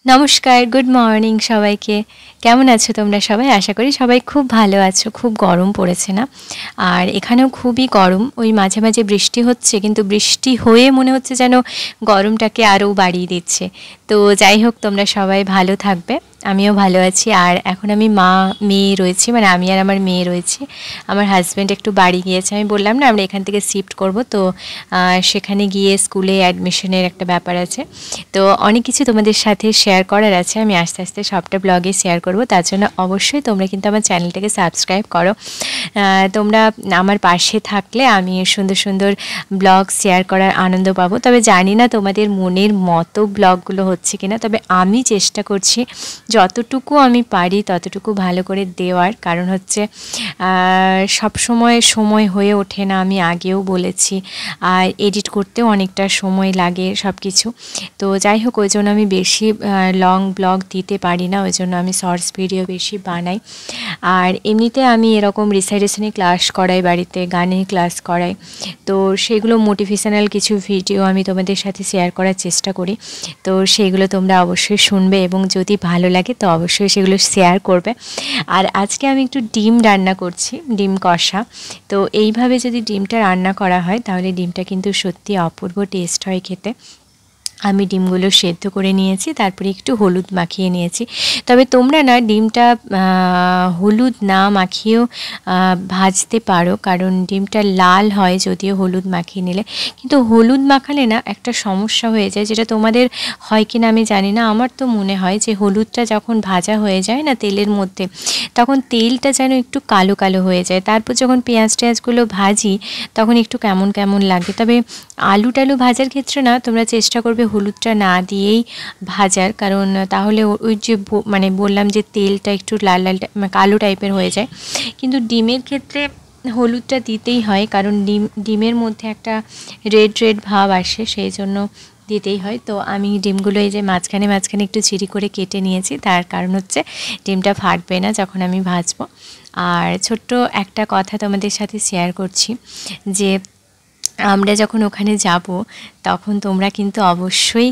নমস্কার, good morning সবাইকে। কেমন আছো তোমরা সবাই? আশা করি সবাই খুব ভালো আছো। খুব গরম পড়েছে না? আর এখানেও খুবই গরম। ওই মাঝে মাঝে বৃষ্টি হচ্ছে, কিন্তু বৃষ্টি হয়ে মনে হচ্ছে যেন গরমটাকে আরও বাড়িয়ে দিচ্ছে। তো যাই হোক, তোমরা সবাই ভালো থাকবে, আমিও ভালো আছি। আর এখন আমি মেয়ে রয়েছি, মানে আমি আর আমার মেয়ে রয়েছি। আমার হাজব্যান্ড একটু বাড়ি গিয়েছে, আমি বললাম না আমরা এখান থেকে শিফট করব, তো সেখানে গিয়ে স্কুলে অ্যাডমিশনের একটা ব্যাপার আছে। তো অনেক কিছু তোমাদের সাথে শেয়ার করার আছে, আমি আস্তে আস্তে সবটা ব্লগে শেয়ার করব। তার জন্য অবশ্যই তোমরা কিন্তু আমার চ্যানেলটাকে সাবস্ক্রাইব করো। তোমরা আমার পাশে থাকলে আমি সুন্দর সুন্দর ব্লগ শেয়ার করার আনন্দ পাবো। তবে জানি না তোমাদের মনের মতো ব্লগগুলো হচ্ছে কিনা, তবে আমি চেষ্টা করছি যতটুকু আমি পারি ততটুকু ভালো করে দেওয়ার। কারণ হচ্ছে সব সময় হয়ে ওঠে না, আমি আগেও বলেছি। আর এডিট করতেও অনেকটা সময় লাগে সব কিছু। তো যাই হোক, ওই জন্য আমি বেশি লং ব্লগ দিতে পারি না, ওই জন্য আমি শর্টস ভিডিও বেশি বানাই। আর এমনিতে আমি এরকম রিসাইটেশনে ক্লাস করাই, বাড়িতে গানের ক্লাস করাই। তো সেগুলো মোটিভেশনাল কিছু ভিডিও আমি তোমাদের সাথে শেয়ার করার চেষ্টা করি। তো সেগুলো তোমরা অবশ্যই শুনবে এবং যদি ভালো লাগে তো অবশ্যই সেগুলো শেয়ার করবে। আর আজকে আমি একটু ডিম রান্না করছি, ডিম কষা। তো এইভাবে যদি ডিমটা রান্না করা হয় তাহলে ডিমটা কিন্তু সত্যি অপূর্ব টেস্ট হয় খেতে। আমি ডিমগুলো সেদ্ধ করে নিয়েছি, তারপরে একটু হলুদ মাখিয়ে নিয়েছি। তবে তোমরা না ডিমটা হলুদ না মাখিয়েও ভাজতে পারো, কারণ ডিমটা লাল হয় যদিও হলুদ মাখিয়ে নিলে। কিন্তু হলুদ মাখালে না একটা সমস্যা হয়ে যায়, যেটা তোমাদের হয় কি না আমি জানি না। আমার তো মনে হয় যে হলুদটা যখন ভাজা হয়ে যায় না তেলের মধ্যে, তখন তেলটা যেন একটু কালো কালো হয়ে যায়। তারপর যখন পেঁয়াজ টেয়াজগুলো ভাজি তখন একটু কেমন কেমন লাগে। তবে আলু টালু ভাজার ক্ষেত্রে না তোমরা চেষ্টা করবে হলুদটা না দিয়েই ভাজার, কারণ তাহলে ওই যে মানে বললাম যে তেলটা একটু লাল লাল কালো টাইপের হয়ে যায়। কিন্তু ডিমের ক্ষেত্রে হলুদটা দিতেই হয়, কারণ ডিমের মধ্যে একটা রেড ভাব আসে, সেই জন্য দিতেই হয়। তো আমি ডিমগুলো এই যে মাঝখানে একটু চিরি করে কেটে নিয়েছি, তার কারণ হচ্ছে ডিমটা ফাটবে না যখন আমি ভাজবো। আর ছোট্ট একটা কথা তোমাদের সাথে শেয়ার করছি, যে আমরা যখন ওখানে যাব তখন তোমরা কিন্তু অবশ্যই,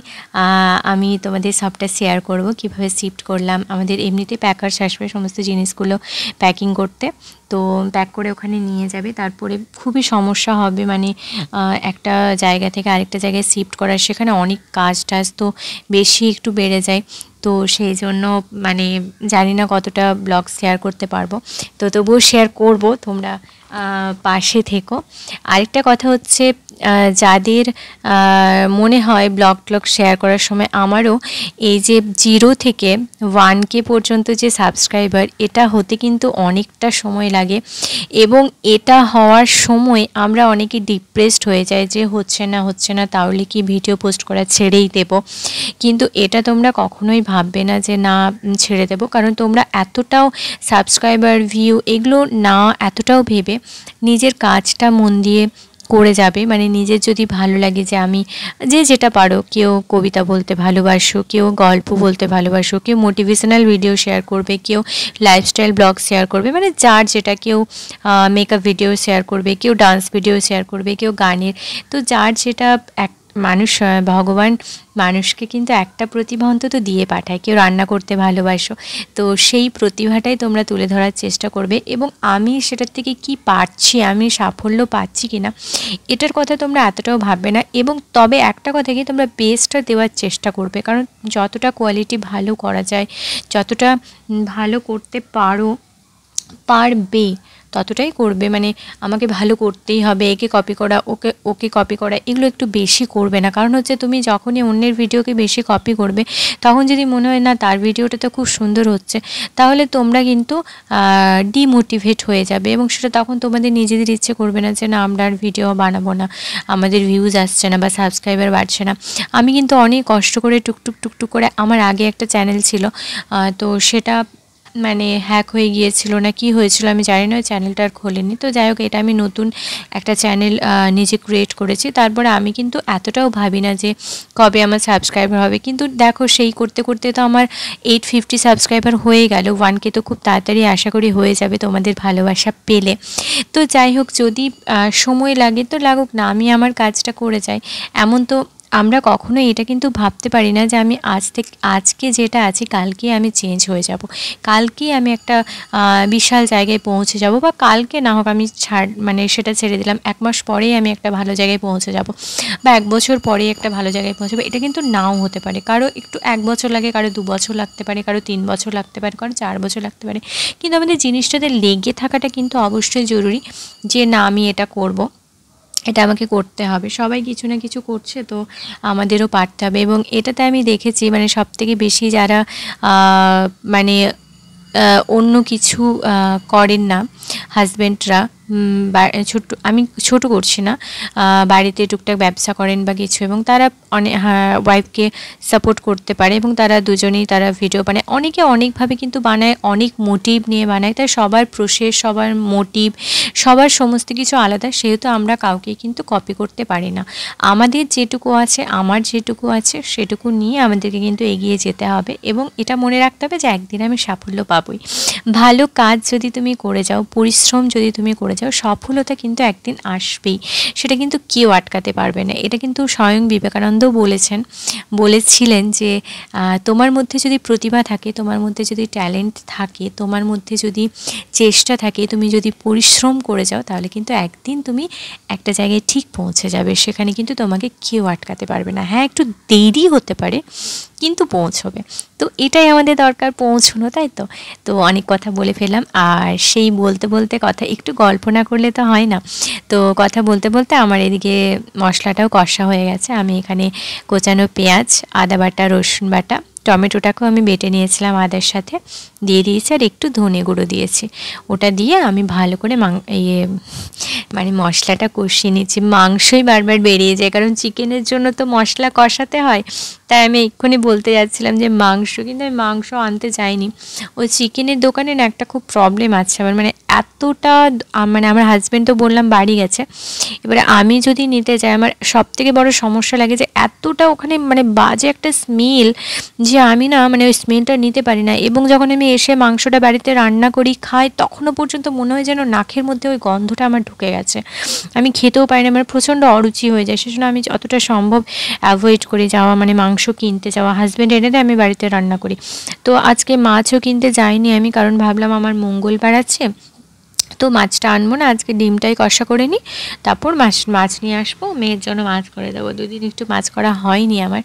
আমি তোমাদের সবটা শেয়ার করব কিভাবে শিফট করলাম। আমাদের এমনিতে প্যাকার্স আসবে সমস্ত জিনিসগুলো প্যাকিং করতে, তো প্যাক করে ওখানে নিয়ে যাবে। তারপরে খুবই সমস্যা হবে, মানে একটা জায়গা থেকে আরেকটা জায়গায় শিফট করার, সেখানে অনেক কাজ টাজ তো বেশি একটু বেড়ে যায়। তো সেই জন্য মানে জানি না কতটা ব্লগ শেয়ার করতে পারবো, তো তবুও শেয়ার করব, তোমরা পাশে থেকো। আরেকটা কথা হচ্ছে, যাদের মনে হয় ব্লগ শেয়ার করার সময় আমারও এই যে 0 থেকে 1K পর্যন্ত যে সাবস্ক্রাইবার, এটা হতে কিন্তু অনেকটা সময় লাগে। এবং এটা হওয়ার সময় আমরা অনেকে ডিপ্রেসড হয়ে যাই যে হচ্ছে না তাহলে কি ভিডিও পোস্ট করা ছেড়েই দেব। কিন্তু এটা তোমরা কখনোই ভাববে না যে না ছেড়ে দেব, কারণ তোমরা এতটাও সাবস্ক্রাইবার ভিউ এগুলো না এতটাও ভেবে নিজের কাজটা মন দিয়ে করে যাবে। মানে নিজের যদি ভালো লাগে, যে আমি যেটা পারো, কেউ কবিতা বলতে ভালোবাসো, কেউ গল্প বলতে ভালোবাসো, কেউ মোটিভেশনাল ভিডিও শেয়ার করবে, কেউ লাইফস্টাইল ব্লগ শেয়ার করবে, মানে যার যেটা, কেউ মেকআপ ভিডিও শেয়ার করবে, কেউ ডান্স ভিডিও শেয়ার করবে, কেউ গানের। তো যার যেটা ভগবান মানুষকে কিন্তু একটা প্রতিভা অন্তত দিয়ে পাঠায়। কেউ রান্না করতে ভালোবাসো, তো সেই প্রতিভাটাই তোমরা তুলে ধরার চেষ্টা করবে। এবং আমি সেটার থেকে কি পাচ্ছি, আমি সাফল্য পাচ্ছি কিনা, এটার কথা তোমরা এতটাও ভাববে না। এবং তবে একটা কথা কি, তোমরা বেস্টটা দেওয়ার চেষ্টা করবে, কারণ যতটা কোয়ালিটি ভালো করা যায়, যতটা ভালো করতে পারবে ততটাই করবে। মানে আমাকে ভালো করতেই হবে, একে কপি করা, ওকে কপি করা, এগুলো একটু বেশি করবে না। কারণ হচ্ছে তুমি যখনই অন্যের ভিডিওকে বেশি কপি করবে, তখন যদি মনে হয় না তার ভিডিওটা তো খুব সুন্দর হচ্ছে, তাহলে তোমরা কিন্তু ডিমোটিভেট হয়ে যাবে। এবং সেটা তখন তোমাদের নিজেদের ইচ্ছে করবে না যে না আমরা আর ভিডিও বানাবো না, আমাদের ভিউজ আসছে না বা সাবস্ক্রাইবার বাড়ছে না। আমি কিন্তু অনেক কষ্ট করে টুকটুক করে, আমার আগে একটা চ্যানেল ছিল, তো সেটা মানে হ্যাক হয়ে গিয়েছিল না কি হয়েছিল আমি জানি না, ওই চ্যানেলটা আর খোলেনি। তো যাই হোক, এটা আমি নতুন একটা চ্যানেল নিজে ক্রিয়েট করেছি। তারপরে আমি কিন্তু এতটাও ভাবি না যে কবে আমার সাবস্ক্রাইবার হবে। কিন্তু দেখো, সেই করতে করতে তো আমার 850 সাবস্ক্রাইবার হয়ে গেল। 1K তো খুব তাড়াতাড়ি আশা করি হয়ে যাবে তোমাদের ভালোবাসা পেলে। তো যাই হোক, যদি সময় লাগে তো লাগুক না, আমি আমার কাজটা করে যাই। এমন তো আমরা কখনোই এটা কিন্তু ভাবতে পারি না যে আমি আজকে যেটা আছি কালকে আমি চেঞ্জ হয়ে যাব, কালকে আমি একটা বিশাল জায়গায় পৌঁছে যাব, বা কালকে না হোক আমি মানে সেটা ছেড়ে দিলাম 1 মাস পরেই আমি একটা ভালো জায়গায় পৌঁছে যাব, বা 1 বছর পরেই একটা ভালো জায়গায় পৌঁছাবো। এটা কিন্তু নাও হতে পারে, কারো একটু 1 বছর লাগে, কারো 2 বছর লাগতে পারে, কারো 3 বছর লাগতে পারে, কারো 4 বছর লাগতে পারে। কিন্তু আমাদের জিনিসটাতে লেগে থাকাটা কিন্তু অবশ্যই জরুরি, যে না আমি এটা করব, এটা আমাকে করতে হবে। সবাই কিছু না কিছু করছে, তো আমাদেরও পারতে হবে। এবং এটাতে আমি দেখেছি মানে সবথেকে বেশি যারা মানে অন্য কিছু করেন না হাজব্যান্ডরা, আমি ছোট করছি না, বাড়িতে টুকটাক ব্যবসা করেন বা কিছু, এবং তারা অনেক ওয়াইফকে সাপোর্ট করতে পারে, এবং তারা দুজনেই তারা ভিডিও বানায়, অনেকে অনেকভাবে কিন্তু বানায়, অনেক মোটিভ নিয়ে বানায়, তাই সবার প্রসেস, সবার মোটিভ, সবার সমস্ত কিছু আলাদা, সেহেতু আমরা কাউকে কিন্তু কপি করতে পারি না। আমাদের যেটুকু আছে, আমার যেটুকু আছে সেটুকু নিয়ে আমাদেরকে কিন্তু এগিয়ে যেতে হবে, এবং এটা মনে রাখতে হবে যে একদিন আমি সাফল্য পাবই। ভালো কাজ যদি তুমি করে যাও, পরিশ্রম যদি তুমি করে যাও, সফলতা কিন্তু একদিন আসবেই, সেটা কিন্তু কেউ আটকাতে পারবে না। এটা কিন্তু স্বয়ং বিবেকানন্দ বলেছিলেন যে তোমার মধ্যে যদি প্রতিভা থাকে, তোমার মধ্যে যদি ট্যালেন্ট থাকে, তোমার মধ্যে যদি চেষ্টা থাকে, তুমি যদি পরিশ্রম করে যাও, তাহলে কিন্তু একদিন তুমি একটা জায়গায় ঠিক পৌঁছে যাবে, সেখানে কিন্তু তোমাকে কেউ আটকাতে পারবে না। হ্যাঁ, একটু দেরি হতে পারে, কিন্তু পৌঁছবে। তো এটাই আমাদের দরকার, পৌঁছানো, তাই তো। তো অনেক কথা বলে ফেললাম, আর সেই বলতে বলতে কথা একটু গল্প না করলে তো হয় না। তো কথা বলতে বলতে আমার এদিকে মশলাটাও কষা হয়ে গেছে। আমি এখানে কোচানো পেঁয়াজ, আদা বাটা, রসুন বাটা, টমেটোটাকেও আমি বেটে নিয়েছিলাম, আদার সাথে দিয়ে দিয়েছি, আর একটু ধনে গুঁড়ো দিয়েছি। ওটা দিয়ে আমি ভালো করে মানে মশলাটা কষিয়ে নিচ্ছি। মাংসই বারবার বেরিয়ে যায়, কারণ চিকেনের জন্য তো মশলা কষাতে হয়। তাই আমি এক্ষুনি বলতে যাচ্ছিলাম যে মাংস, কিন্তু আমি মাংস আনতে চাইনি। ওই চিকেনের দোকানে না একটা খুব প্রবলেম আছে আমার, মানে এতটা, মানে আমার হাজব্যান্ড তো বললাম বাড়ি গেছে, এবারে আমি যদি নিতে যাই, আমার সবথেকে বড় সমস্যা লাগে যে এতটা ওখানে মানে বাজে একটা স্মেল, যে আমি না মানে ওই স্মেলটা নিতে পারি না। এবং যখন আমি এসে মাংসটা বাড়িতে রান্না করি খাই, তখনও পর্যন্ত মনে হয় যেন নাকের মধ্যে ওই গন্ধটা আমার ঢুকে গেছে, আমি খেতেও পারি না, আমার প্রচণ্ড অরুচি হয়ে যায়। সেজন্য আমি যতটা সম্ভব অ্যাভয়েড করে যাওয়া, মানে মাংস কিনতে যাওয়া, হাজব্যান্ড এনে দেয়, আমি বাড়িতে রান্না করি। তো আজকে মাছও কিনতে যাইনি আমি, কারণ ভাবলাম আমার মঙ্গলবার আছে, তো মাছটা আনবো না, আজকে ডিমটাই কষা করে নিই, তারপর মাছ নিয়ে আসবো, মেয়ের জন্য মাছ করে দেবো। দুদিন একটু মাছ করা হয়নি আমার।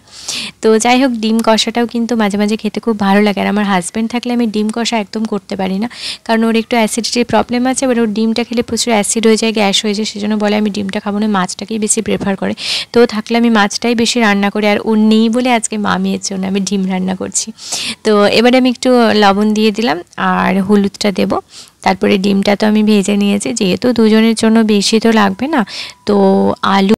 তো যাই হোক, ডিম কষাটাও কিন্তু মাঝে মাঝে খেতে খুব ভালো লাগে। আর আমার হাজব্যান্ড থাকলে আমি ডিম কষা একদম করতে পারি না, কারণ ওর একটু অ্যাসিডিটির প্রবলেম আছে, এবার ওর ডিমটা খেলে প্রচুর অ্যাসিড হয়ে যায়, গ্যাস হয়ে যায়, সেজন্য বলে আমি ডিমটা খাবো না, মাছটাকেই বেশি প্রেফার করে। তো থাকলে আমি মাছটাই বেশি রান্না করি, আর ওর নেই বলে আজকে মামিয়ের জন্য আমি ডিম রান্না করছি। তো এবারে আমি একটু লবণ দিয়ে দিলাম, আর হলুদটা দেবো। তারপরে ডিমটা তো আমি ভেজে নিয়েছি, যেহেতু দুজনের জন্য বেশি তো লাগবে না, তো আলু